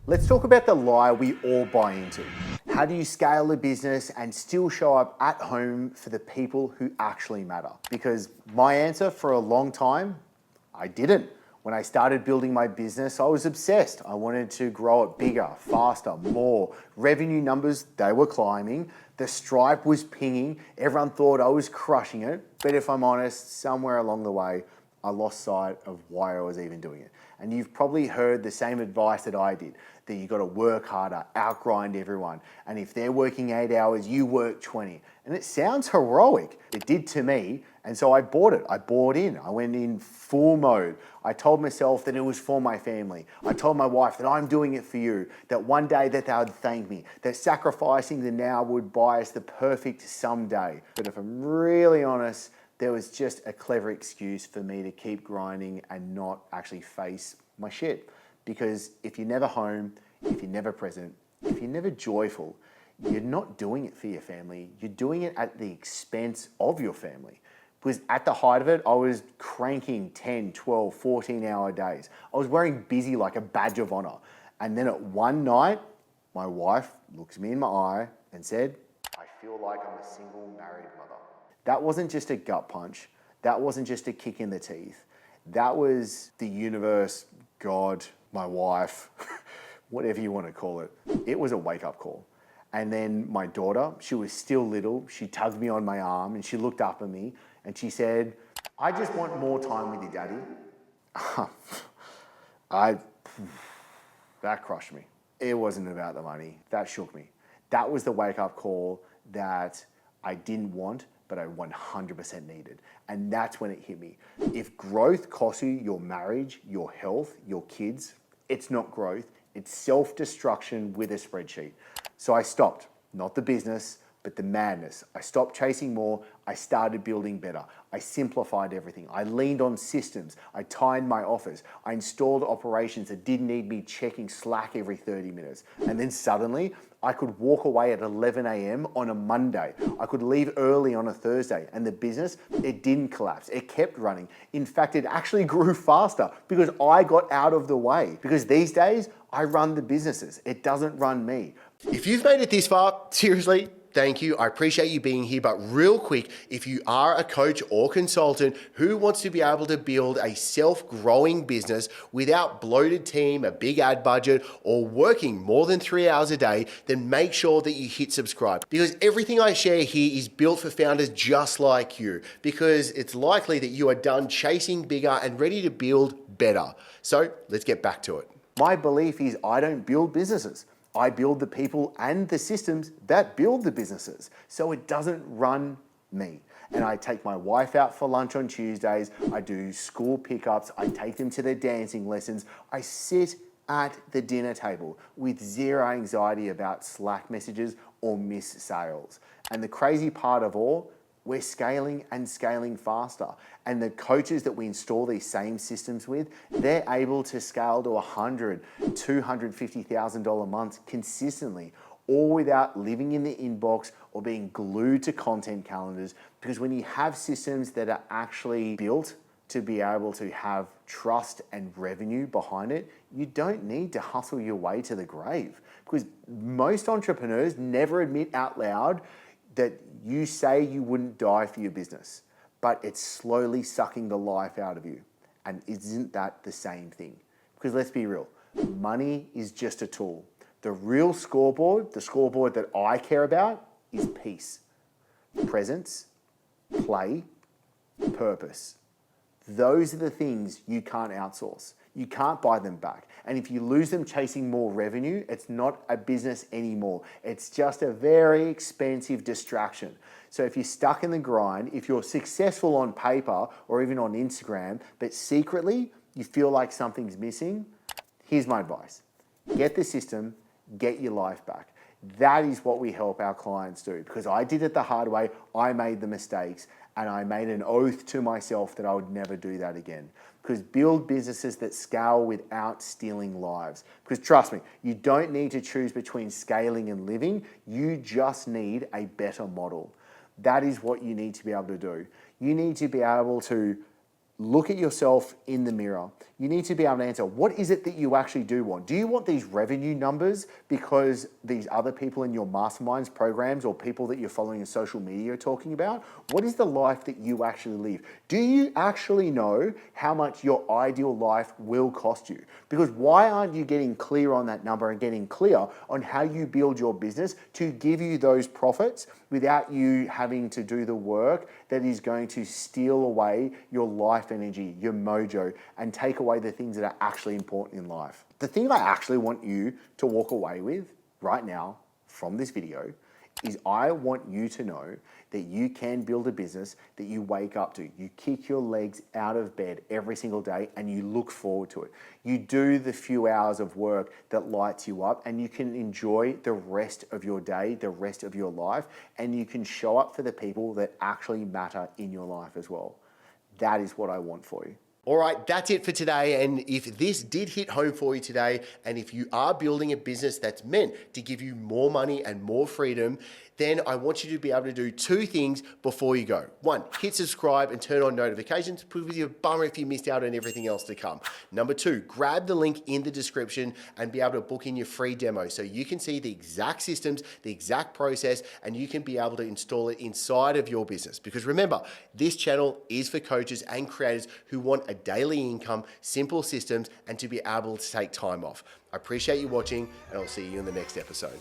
Let's talk about the lie we all buy into. How do you scale a business and still show up at home for the people who actually matter? Because my answer for a long time, I didn't. When I started building my business, I was obsessed. I wanted to grow it bigger, faster, more. Revenue numbers, they were climbing. The Stripe was pinging. Everyone thought I was crushing it. But if I'm honest, somewhere along the way, I lost sight of why I was even doing it. And you've probably heard the same advice that I did, that you gotta work harder, outgrind everyone. And if they're working 8 hours, you work 20. And it sounds heroic. It did to me. And so I bought it. I bought in. I went in full mode. I told myself that it was for my family. I told my wife that I'm doing it for you, that one day that they would thank me, that sacrificing the now would buy us the perfect someday. But if I'm really honest, there was just a clever excuse for me to keep grinding and not actually face my shit. Because if you're never home, if you're never present, if you're never joyful, you're not doing it for your family. You're doing it at the expense of your family. Because at the height of it, I was cranking 10, 12, 14-hour days. I was wearing busy like a badge of honor. And then at one night, my wife looks me in my eye and said, "I feel like I'm a single married mother." That wasn't just a gut punch. That wasn't just a kick in the teeth. That was the universe, God, my wife, whatever you want to call it. It was a wake-up call. And then my daughter, she was still little, she tugged me on my arm and she looked up at me and she said, "I just want more time with you, Daddy." That crushed me. It wasn't about the money. That shook me. That was the wake-up call that I didn't want, but I 100% needed. And that's when it hit me. If growth costs you your marriage, your health, your kids, it's not growth, it's self-destruction with a spreadsheet. So I stopped, not the business, but the madness. I stopped chasing more, I started building better. I simplified everything. I leaned on systems. I timed my office. I installed operations that didn't need me checking Slack every 30 minutes. And then suddenly, I could walk away at 11 a.m. on a Monday. I could leave early on a Thursday. And the business, it didn't collapse. It kept running. In fact, it actually grew faster because I got out of the way. Because these days, I run the businesses. It doesn't run me. If you've made it this far, seriously, thank you. I appreciate you being here. But real quick, if you are a coach or consultant who wants to be able to build a self-growing business without bloated team, a big ad budget, or working more than 3 hours a day, then make sure that you hit subscribe. Because everything I share here is built for founders just like you. Because it's likely that you are done chasing bigger and ready to build better. So let's get back to it. My belief is I don't build businesses. I build the people and the systems that build the businesses. So it doesn't run me. And I take my wife out for lunch on Tuesdays. I do school pickups. I take them to their dancing lessons. I sit at the dinner table with zero anxiety about Slack messages or missed sales. And the crazy part of all, we're scaling and scaling faster. And the coaches that we install these same systems with, they're able to scale to $100,000, $250,000 months consistently, all without living in the inbox or being glued to content calendars. Because when you have systems that are actually built to be able to have trust and revenue behind it, you don't need to hustle your way to the grave. Because most entrepreneurs never admit out loud that you say you wouldn't die for your business, but it's slowly sucking the life out of you. And isn't that the same thing? Because let's be real, money is just a tool. The real scoreboard, the scoreboard that I care about, is peace, presence, play, purpose. Those are the things you can't outsource. You can't buy them back. And if you lose them chasing more revenue, it's not a business anymore. It's just a very expensive distraction. So if you're stuck in the grind, if you're successful on paper or even on Instagram, but secretly you feel like something's missing, here's my advice. Get the system, get your life back. That is what we help our clients do, because I did it the hard way. I made the mistakes and I made an oath to myself that I would never do that again. Because build businesses that scale without stealing lives. Because trust me, you don't need to choose between scaling and living. You just need a better model. That is what you need to be able to do. You need to be able to look at yourself in the mirror. You need to be able to answer, what is it that you actually do want? Do you want these revenue numbers because these other people in your masterminds programs or people that you're following in social media are talking about? What is the life that you actually live? Do you actually know how much your ideal life will cost you? Because why aren't you getting clear on that number and getting clear on how you build your business to give you those profits without you having to do the work that is going to steal away your life energy, your mojo, and take away the things that are actually important in life? The thing I actually want you to walk away with right now from this video is I want you to know that you can build a business that you wake up to. You kick your legs out of bed every single day and you look forward to it. You do the few hours of work that lights you up and you can enjoy the rest of your day, the rest of your life, and you can show up for the people that actually matter in your life as well. That is what I want for you. All right, that's it for today. And if this did hit home for you today, and if you are building a business that's meant to give you more money and more freedom, then I want you to be able to do two things before you go. One, hit subscribe and turn on notifications because it'd be a bummer if you missed out on everything else to come. Number two, grab the link in the description and be able to book in your free demo so you can see the exact systems, the exact process, and you can be able to install it inside of your business. Because remember, this channel is for coaches and creators who want a daily income, simple systems, and to be able to take time off. I appreciate you watching, and I'll see you in the next episode.